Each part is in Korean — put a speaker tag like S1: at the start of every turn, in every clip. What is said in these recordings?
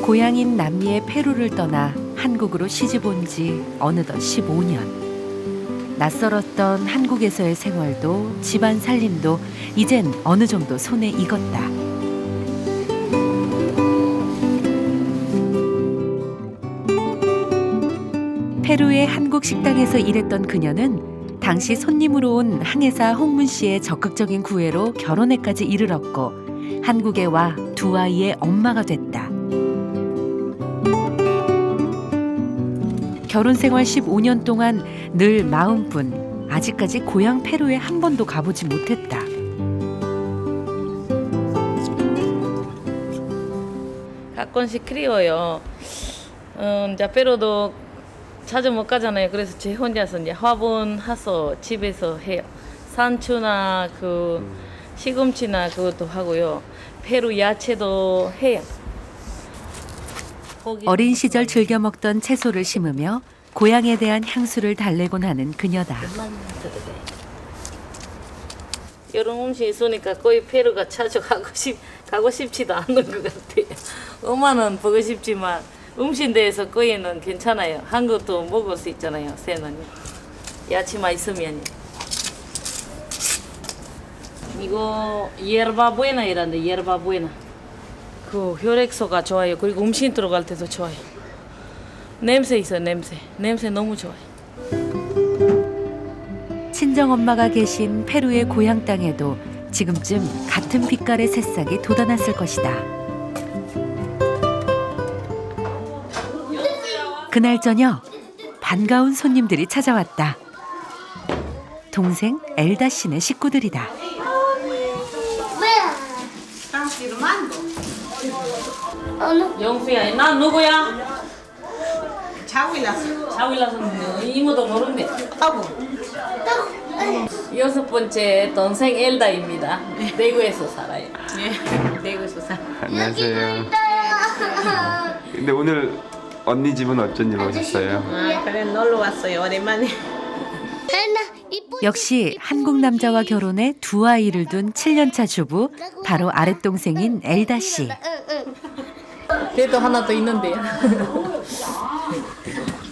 S1: 고향인 남미의 페루를 떠나 한국으로 시집 온 지 어느덧 15년. 낯설었던 한국에서의 생활도 집안 살림도 이젠 어느 정도 손에 익었다. 페루의 한국 식당에서 일했던 그녀는 당시 손님으로 온 항해사 홍문 씨의 적극적인 구애로 결혼에까지 이르렀고 한국에 와 두 아이의 엄마가 됐다. 결혼 생활 15년 동안 늘 마음뿐 아직까지 고향 페루에 한 번도 가보지 못했다.
S2: 가끔씩 그리워요. 이제 페루도 자주 못 가잖아요. 그래서 제 혼자서 이제 화분해서 집에서 해요. 산초나 시금치나 그것도 하고요. 페루 야채도 해요.
S1: 어린 시절 즐겨 먹던 채소를 심으며 고향에 대한 향수를 달래곤 하는 그녀다.
S2: 이런 음식 있으니까 거의 페루가 자주 가고 싶지도 않은 것 같아요. 엄마는 보고 싶지만 음식 대해서 거기는 괜찮아요. 한국도 먹을 수 있잖아요. 새는 야채만 있으면. 이거 예르바부에나이란데 예르바부에나. 그 혈액소가 좋아요. 그리고 음식 들어갈 때도 좋아요. 냄새 있어요. 냄새 너무 좋아요.
S1: 친정엄마가 계신 페루의 고향 땅에도 지금쯤 같은 빛깔의 새싹이 돋아났을 것이다. 그날 저녁 반가운 손님들이 찾아왔다. 동생 엘다 씨네 식구들이다.
S2: 영수야, 난 누구야?
S3: 자위라서
S2: 자위라서 이모도 모르네.
S3: 하고
S2: 6번째 동생 엘다입니다. 대구에서 살아요.
S3: 예 대구에서 사.
S4: 안녕하세요. 근데 오늘 언니 집은 어쩐 일로 오셨어요?
S3: 그래 놀러 왔어요 오랜만에.
S1: 역시 한국 남자와 결혼해 두 아이를 둔 7년차 주부 바로 아랫동생인 엘다 씨.
S2: 걔도 하나 더 있는데요.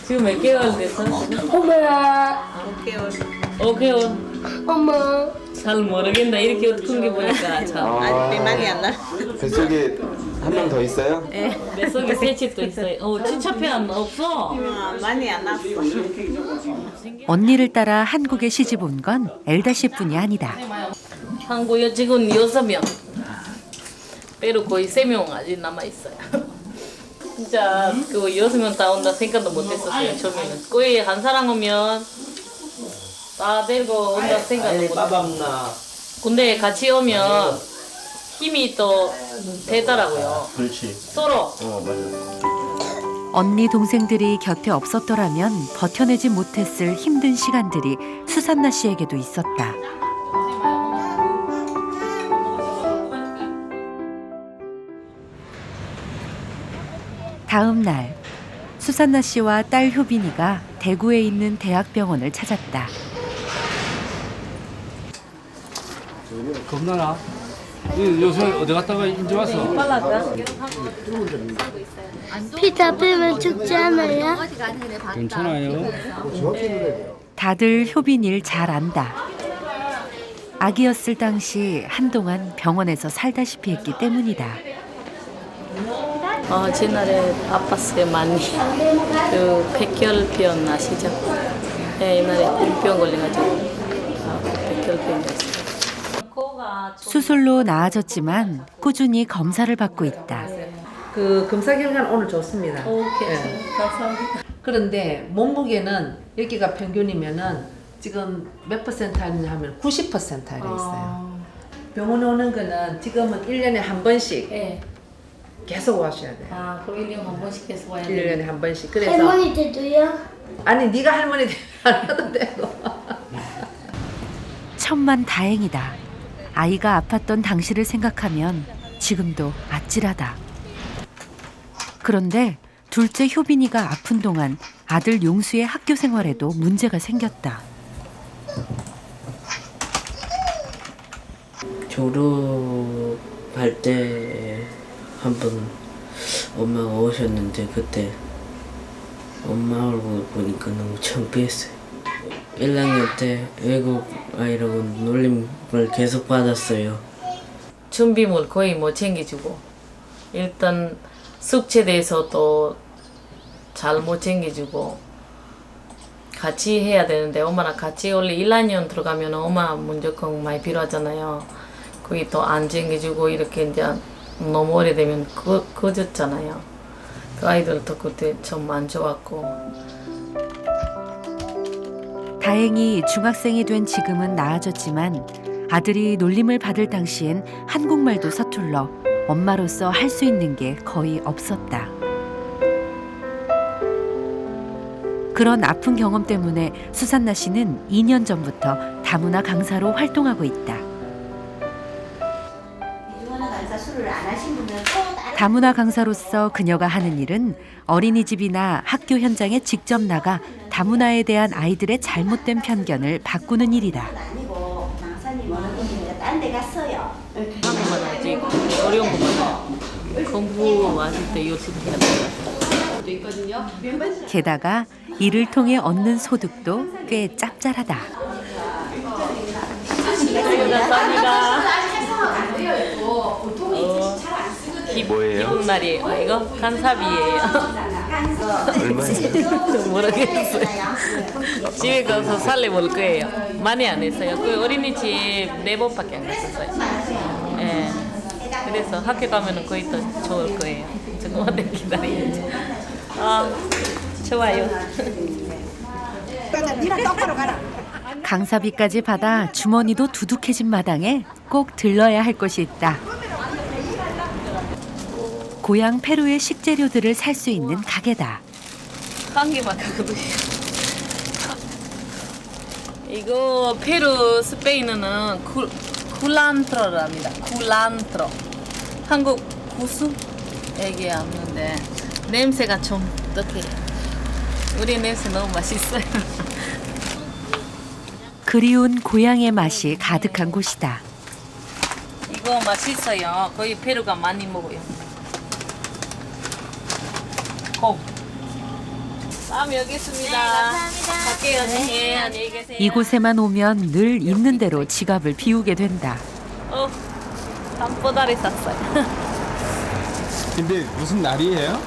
S2: 지금 몇 개월 됐어?
S5: 엄마,
S2: 5개월.
S5: 엄마.
S2: 잘 모르겠다. 이렇게 큰 게 보니까 참.
S3: 아직 대만이 안 나.
S4: 뱃속에 한 명 더 있어요?
S2: 뱃속에 셋째도 있어요. 친척편 없어.
S3: 많이 안 났어.
S1: 언니를 따라 한국에 시집 온 건 엘다 씨뿐이 아니다.
S2: 한국에 지금 6명. 페루 거의 3명 아직 남아 있어요. 진짜 그 6명 다 온다 생각도 못했었어요. 처음에는 거의 한 사람 오면 다 데리고 온다 생각도 못했어요. 근데 같이 오면 힘이 또 되더라고요.
S6: 그렇지.
S2: 서로.
S1: 언니 동생들이 곁에 없었더라면 버텨내지 못했을 힘든 시간들이 수산나 씨에게도 있었다. 다음 날 수산나 씨와 딸 효빈이가 대구에 있는 대학병원을 찾았다.
S6: 겁나나? 요새 어디 갔다가 이제 왔어?
S5: 피 잡히면 죽지 않아요?
S6: 괜찮아요.
S1: 다들 효빈 일 잘 안다. 아기였을 당시 한동안 병원에서 살다시피 했기 때문이다.
S2: 옛날에 아팠어요 많이. 그 백혈병 아시죠? 네, 옛날에 공병 걸려가지고 백혈병이었어요.
S1: 수술로 나아졌지만 꾸준히 검사를 받고 있다.
S7: 그 검사 결과는 오늘 좋습니다.
S2: 오케이. 감사합니다.
S7: 그런데 몸무게는 여기가 평균이면은 지금 몇 퍼센트 아니냐 하면 90% 아래 있어요. 병원 오는 거는 지금은 1년에 한 번씩
S2: 네.
S7: 계속 와셔야 돼요.
S2: 그럼 1년에 한 번씩 계속 와야 돼요.
S7: 1년에 한 번씩. 그래서
S5: 할머니 때도요?
S7: 아니 네가 할머니 되면 안 해도 되고.
S1: 천만 다행이다. 아이가 아팠던 당시를 생각하면 지금도 아찔하다. 그런데 둘째 효빈이가 아픈 동안 아들 용수의 학교 생활에도 문제가 생겼다.
S8: 졸업할 때 한번 엄마가 오셨는데 그때 엄마 얼굴 보니까 너무 창피했어요. 1학년 때 외국 아이라고 놀림을 계속 받았어요.
S2: 준비물 거의 못 챙겨주고 일단 숙제 대해서도 잘 못 챙겨주고 같이 해야 되는데 엄마랑 같이 원래 1학년 들어가면 엄마 무조건 많이 필요하잖아요. 거기 또 안 챙겨주고 이렇게 이제 너무 오래되면 꺼졌잖아요. 그 아이들도 그때 좀 안 좋았고.
S1: 다행히 중학생이 된 지금은 나아졌지만 아들이 놀림을 받을 당시엔 한국말도 서툴러 엄마로서 할 수 있는 게 거의 없었다. 그런 아픈 경험 때문에 수산나 씨는 2년 전부터 다문화 강사로 활동하고 있다. 다문화 강사로서 그녀가 하는 일은 어린이집이나 학교 현장에 직접 나가 다문화에 대한 아이들의 잘못된 편견을 바꾸는 일이다.
S2: 한국만 하지 어려운 것만 공부 왔을 때 열심히 해야 돼요.
S1: 게다가 이를 통해 얻는 소득도 꽤 짭짤하다.
S4: 뭐예요?
S2: 기분 말이에요. 이거 간사비예요.
S4: 얼마예요?
S2: 모르겠어요. 집에 가서 살래 볼 거예요. 많이 안 했어요. 그 어린이집 4번밖에 안 갔었어요. 예. 그래서 학교 가면은 거의 더 좋을 거예요. 조금만 기다려야지. 아, 좋아요.
S1: 강사비까지 받아 주머니도 두둑해진 마당에 꼭 들러야 할 곳이 있다. 고향 페루의 식재료들을 살 수 있는 가게다.
S2: 한 개만 가거든요. 이거 페루 스페인어는 쿨란트로랍니다. 쿨란트로. 한국 구수 얘기하는데 냄새가 좀 어떡해. 우리 냄새 너무 맛있어요.
S1: 그리운 고향의 맛이 가득한 곳이다.
S2: 이거 맛있어요. 거의 페루가 많이 먹어요. 다음 여기 있습니다. 갈게요. 네, 안녕히 계세요.
S1: 이곳에만 오면 늘 있는 대로 지갑을 비우게 된다.
S2: 산보다리 샀어요.
S4: 근데 무슨 날이에요?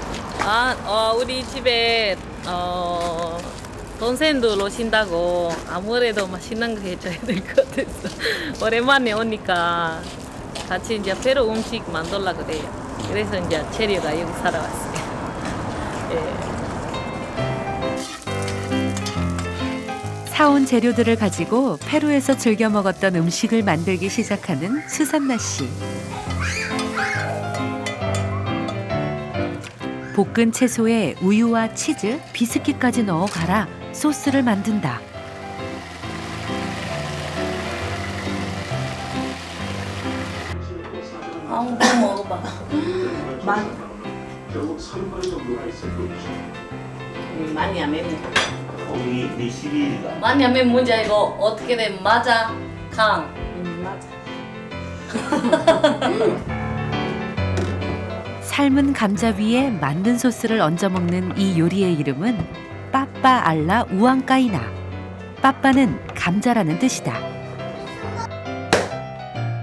S2: 우리 집에 동생들 오신다고 아무래도 맛있는 거 해줘야 될 것 같아서 오랜만에 오니까 같이 이제 페루 음식 만들려고 그래요. 그래서 이제 체리가 여기 살아왔어요. 예.
S1: 사온 재료들을 가지고 페루에서 즐겨 먹었던 음식을 만들기 시작하는 수산나 씨. 볶은 채소에 우유와 치즈, 비스킷까지 넣어 갈아 소스를 만든다.
S2: 한번 먹어봐. 많이 안 맵네. 많이 안 맵는 문제 이거 어떻게 돼? 맞아? 강. 맞아.
S1: 삶은 감자 위에 만든 소스를 얹어 먹는 이 요리의 이름은 빠빠 알라 우앙까이나. 빠빠는 감자라는 뜻이다.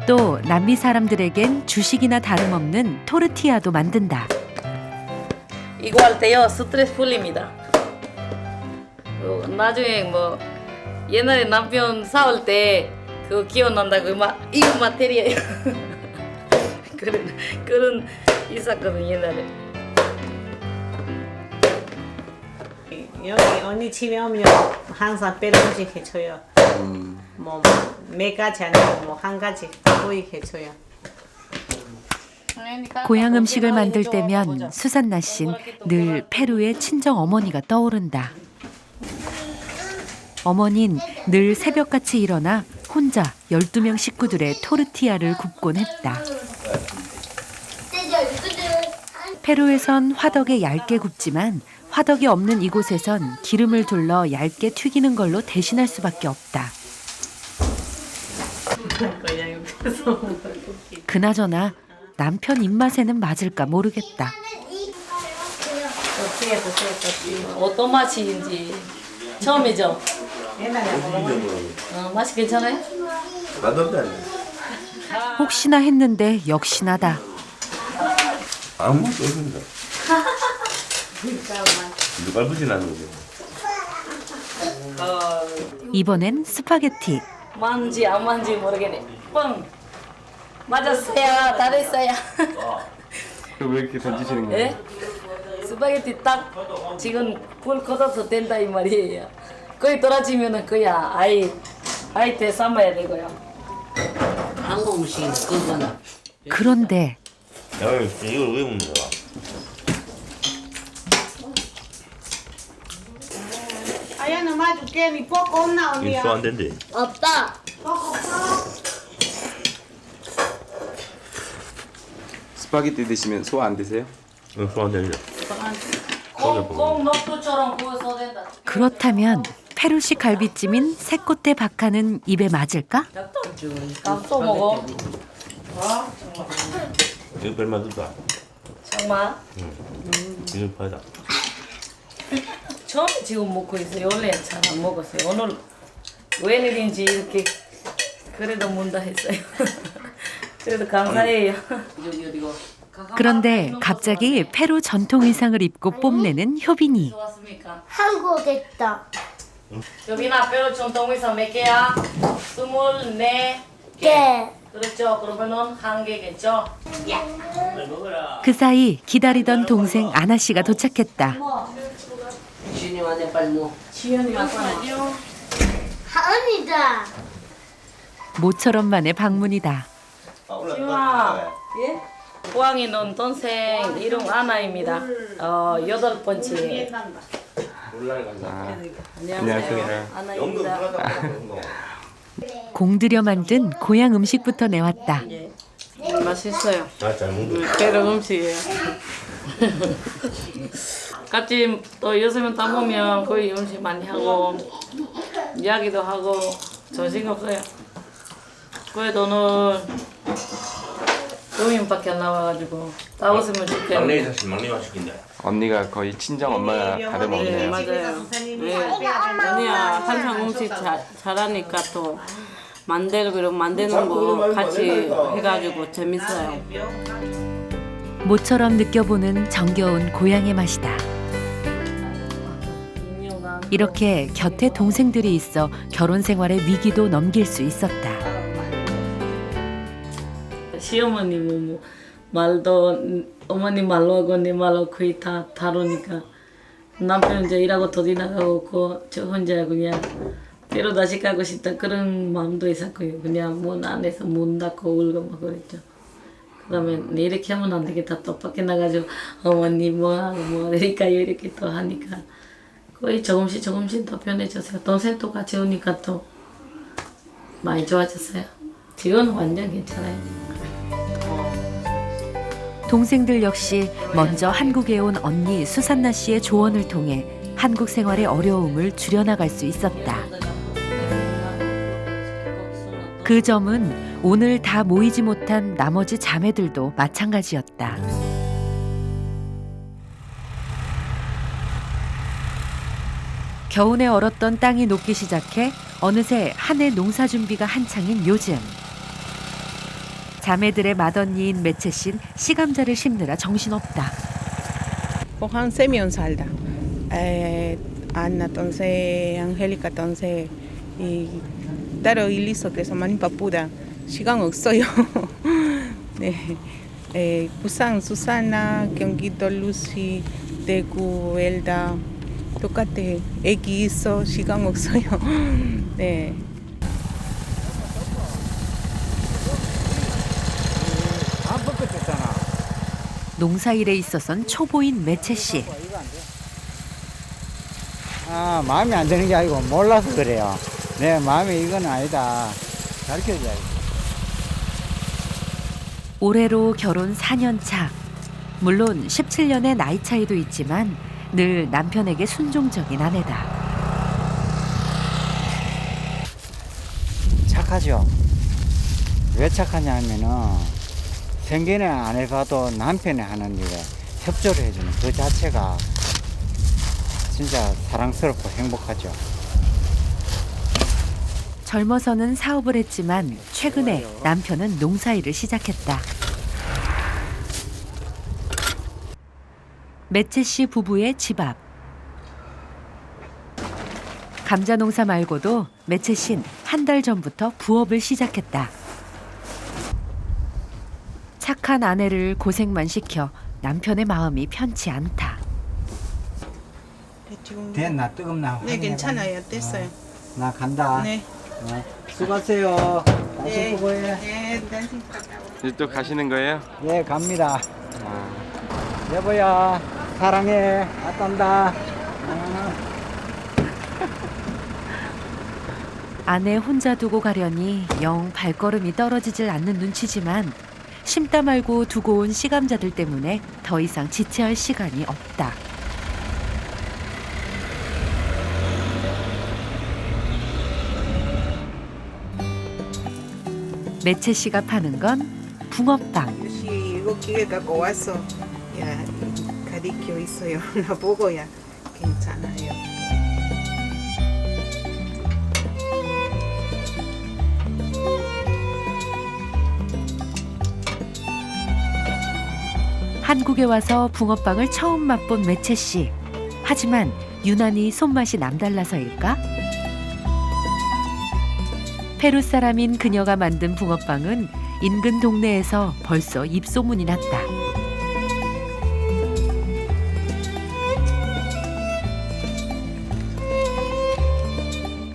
S1: 또 남미 사람들에겐 주식이나 다름없는 토르티아도 만든다.
S2: 이거 할 때요 스트레스 풀립니다. 나중에 뭐 옛날에 남편 싸울 때 그거 기억난다고 막 이거 마테리아예요. 그런 있었거든 옛날에.
S3: 여기 언니 집에 오면 항상 페루 음식 해줘요. 뭐 몇 가지 아니고 뭐 한 가지 거의 해줘요.
S1: 고향 음식을 만들 때면 수산나 씨는 늘 페루의 친정 어머니가 떠오른다. 어머니는 늘 새벽같이 일어나 혼자 12명 식구들의 토르티아를 굽곤 했다. 페루에선 화덕에 얇게 굽지만 화덕이 없는 이곳에선 기름을 둘러 얇게 튀기는 걸로 대신할 수밖에 없다. 그나저나 남편 입맛에는 맞을까 모르겠다.
S2: 어떤 맛인지 처음이죠?
S3: 옛날에 먹어본
S2: 맛이 괜찮아요?
S1: 혹시나 했는데 역시나다.
S9: 아무 맛도 없습니다. 누가 부진하는 거죠?
S1: 이번엔 스파게티.
S2: 맞는지 안 맞는지 모르겠네. 뻥! 맞았어요. 잘했어요.
S4: 왜 이렇게 던지시는 거예요?
S2: 예? 스파게티 딱 지금 불 걷어서 된다 이 말이에요. 거의 떨어지면은 그야 아이 때 삶아야 되고요.
S8: 한국 음식 그거는
S1: 그런데
S9: 야, 이걸 왜 먹는 거야?
S3: 아야는 마줄게. 니 볶고 없나 언니야?
S9: 이거 안 된대.
S5: 없다.
S4: 스파게티 드시면 소화 안 되세요?
S9: 이거 안 된대.
S2: 꼭 녹두처럼 구워서 된다.
S1: 그렇다면 페루식 갈비찜인 새꽃대 박하는 입에 맞을까?
S2: 또 먹어.
S9: 이거 별맛 없다.
S2: 정말?
S9: 이거 파다.
S2: 처음 지금 먹고 있어요. 원래 잘 안 먹었어요. 오늘 웬일인지 이렇게 그래도 문다 했어요. 그래도 감사해요.
S1: 그런데 갑자기 페루 전통 의상을 입고 뽐내는 효빈이.
S2: 좋았습니까?
S5: 한국 있다.
S2: 여기나 뼈 전통에서 몇 개야? 24개.
S5: 개.
S2: 그렇죠. 그러면은 한 개겠죠?
S1: 그 사이 기다리던 동생 아나 씨가 도착했다.
S8: 지은이 왔네 빨리 뭐.
S2: 지연이 왔어요.
S5: 하은이다.
S1: 모처럼만의 방문이다.
S2: 지연아. 예? 호황이는 동생 이름 아나입니다. 8번째. 안녕하세요. 아나입니다.
S1: 공들여 만든 고향 음식부터 내왔다.
S2: 맛있어요.
S9: 잘 먹는다.
S2: 배로 음식이에요. 같이 또 6명 다 보면 거의 음식 많이 하고 이야기도 하고 정신 없어요. 그래도 오늘 도민밖에 안 나와가지고 다 웃으면
S9: 막내
S2: 좋겠네.
S9: 사실 막내만 시킨다.
S4: 언니가 거의 친정 엄마가
S3: 네,
S4: 다름없네요.
S10: 맞아요. 언니야 항상 음식 잘하니까 또 만들고 만드는 거 같이 해가지고 재밌어요.
S1: 모처럼 느껴보는 정겨운 고향의 맛이다. 이렇게 곁에 동생들이 있어 결혼 생활의 위기도 넘길 수 있었다.
S2: 시어머님은 뭐 말도 어머니 말로 하고 내 말로 거의 다 다르니까 남편 이제 일하고 더 나가고 저 혼자 그냥 때로 다시 가고 싶다 그런 마음도 있었고요. 그냥 문 안에서 문 닫고 울고 막 그랬죠. 그다음에 네, 이렇게 하면 안 되겠다. 또 밖에 나가지고 어머니 뭐하고 뭐 이러니까 이렇게 또 하니까 거의 조금씩 더 변해졌어요. 동생도 같이 오니까 또 많이 좋아졌어요. 지금은 완전 괜찮아요.
S1: 동생들 역시 먼저 한국에 온 언니 수산나 씨의 조언을 통해 한국 생활의 어려움을 줄여나갈 수 있었다. 그 점은 오늘 다 모이지 못한 나머지 자매들도 마찬가지였다. 겨우내 얼었던 땅이 녹기 시작해 어느새 한 해 농사 준비가 한창인 요즘. 자매들의 맏언니인 매채 씨는 씨감자를 심느라 정신없다.
S10: 한 3명 살다. 안나 동생, 안헬리카 동생 따로 일 있어 그래서 많이 바쁘다. 시간 없어요. 네. 부산 수산나, 경기도 루시, 대구 엘다 똑같아. 애기 있어 시간 없어요. 네.
S1: 농사일에 있어선 초보인 매채 씨.
S11: 마음에 안 드는 게 아니고 몰라서 그래요. 내 마음에 이건 아니다. 가르쳐줘야지.
S1: 올해로 결혼 4년 차. 물론 17년의 나이 차이도 있지만 늘 남편에게 순종적인 아내다.
S11: 착하죠. 왜 착하냐면은 생계는 안 해봐도 남편이 하는 일에 협조를 해주는 그 자체가 진짜 사랑스럽고 행복하죠.
S1: 젊어서는 사업을 했지만 최근에 남편은 농사일을 시작했다. 매채 씨 부부의 집 앞. 감자 농사 말고도 매채 씨는 한 달 전부터 부업을 시작했다. 착한 아내를 고생만 시켜 남편의 마음이 편치 않다.
S11: 됐나 뜨겁나?
S10: 네, 괜찮아요. 됐어요.
S11: 나 간다.
S10: 네.
S11: 수고하세요. 다시
S10: 네.
S11: 보고해.
S10: 네, 다시
S4: 이제 또 가시는 거예요?
S11: 예, 갑니다. 여보야, 사랑해. 갔다 온다.
S1: 아내 혼자 두고 가려니 영 발걸음이 떨어지질 않는 눈치지만 심다 말고 두고 온 씨감자들 때문에 더 이상 지체할 시간이 없다. 매채 씨가 파는 건 붕어빵.
S10: 역시 이거 기계 갖고 와서 야 가리켜 있어요. 나 보고야 괜찮아요.
S1: 한국에 와서 붕어빵을 처음 맛본 매채 씨. 하지만 유난히 손맛이 남달라서일까? 페루 사람인 그녀가 만든 붕어빵은 인근 동네에서 벌써 입소문이 났다.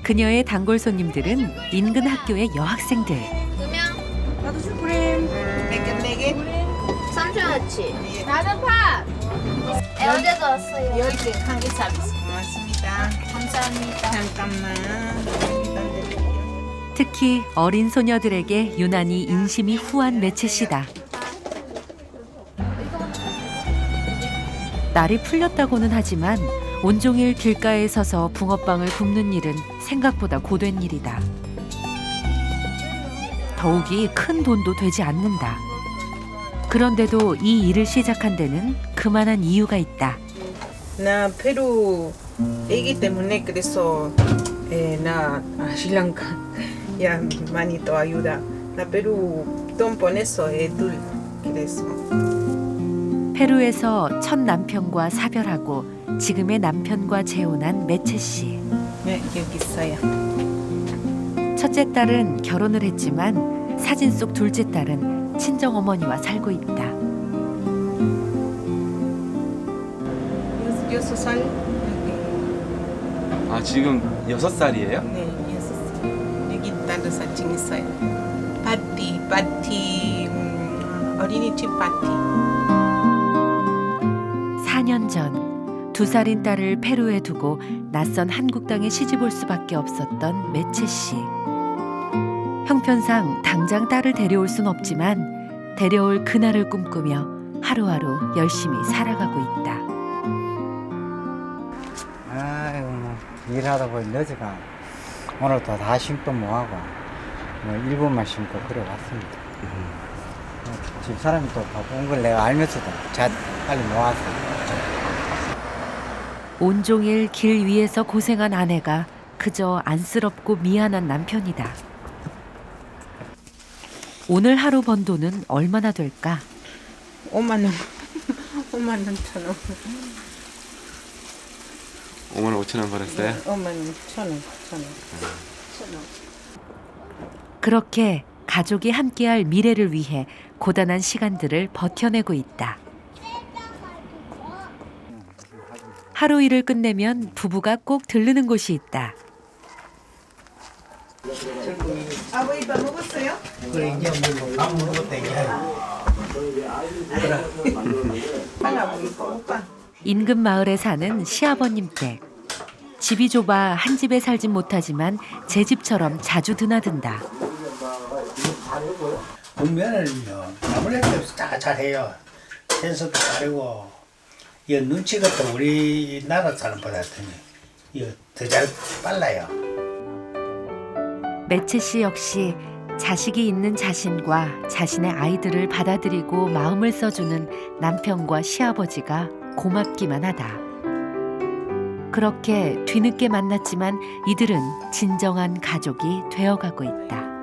S1: 그녀의 단골 손님들은 인근 학교의 여학생들.
S10: 나도 슈프림. 네 개.
S5: 삼촌아치. 나는 밥. 어제도 왔어요.
S10: 10개 한 개 서비스. 고맙습니다.
S5: 감사합니다.
S10: 잠깐만.
S1: 특히 어린 소녀들에게 유난히 인심이 후한 매채 씨다. 날이 풀렸다고는 하지만 온종일 길가에 서서 붕어빵을 굽는 일은 생각보다 고된 일이다. 더욱이 큰 돈도 되지 않는다. 그런데도 이 일을 시작한 데는 그만한 이유가 있다.
S10: 나 페루 애기 때문에 그래서 나 신랑가 야 많이 더 ayuda. 나 페루 돈 보냈어 애들 그래서.
S1: 페루에서 첫 남편과 사별하고 지금의 남편과 재혼한 매채 씨.
S10: 네 여기 있어요.
S1: 첫째 딸은 결혼을 했지만 사진 속 둘째 딸은 친정어머니와 살고 있다.
S10: 6살.
S4: 아 지금 6살이에요?
S10: 네 6살. 여기 딸도 사진 있어요. 파티 어린이집 파티.
S1: 4년 전 2살인 딸을 페루에 두고 낯선 한국 땅에 시집올 수밖에 없었던 매채 씨. 형편상 당장 딸을 데려올 순 없지만 데려올 그날을 꿈꾸며 하루하루 열심히 살아가고 있다.
S11: 아이고, 일하다 보니 늦어가. 오늘 또 다 심도 뭐하고, 1분만 심고 그래 왔습니다. 집 사람이 또 바쁜 걸 내가 알면서도 빨리 모아서.
S1: 온종일 길 위에서 고생한 아내가 그저 안쓰럽고 미안한 남편이다. 오늘 하루 번 돈은 얼마나 될까?
S10: 5만 원. 5만 원 천 원.
S4: 5만 5천 원 벌었어요?
S10: 5만 원 천 원.
S1: 그렇게 가족이 함께할 미래를 위해 고단한 시간들을 버텨내고 있다. 하루 일을 끝내면 부부가 꼭 들르는 곳이 있다.
S10: 아버지 밥 먹었어요?
S12: 그래 이제 밥 먹었다 이제.
S10: 빨리 아버지 오빠.
S1: 인근 마을에 사는 시아버님 댁. 집이 좁아 한 집에 살진 못하지만 제 집처럼 자주 드나든다.
S12: 분면을요 아무래도 잘해요. 센서도 잘하고 이 눈치가 또 우리나라 사람보다 더 잘 빨라요.
S1: 매채 씨 역시 자식이 있는 자신과 자신의 아이들을 받아들이고 마음을 써주는 남편과 시아버지가 고맙기만 하다. 그렇게 뒤늦게 만났지만 이들은 진정한 가족이 되어가고 있다.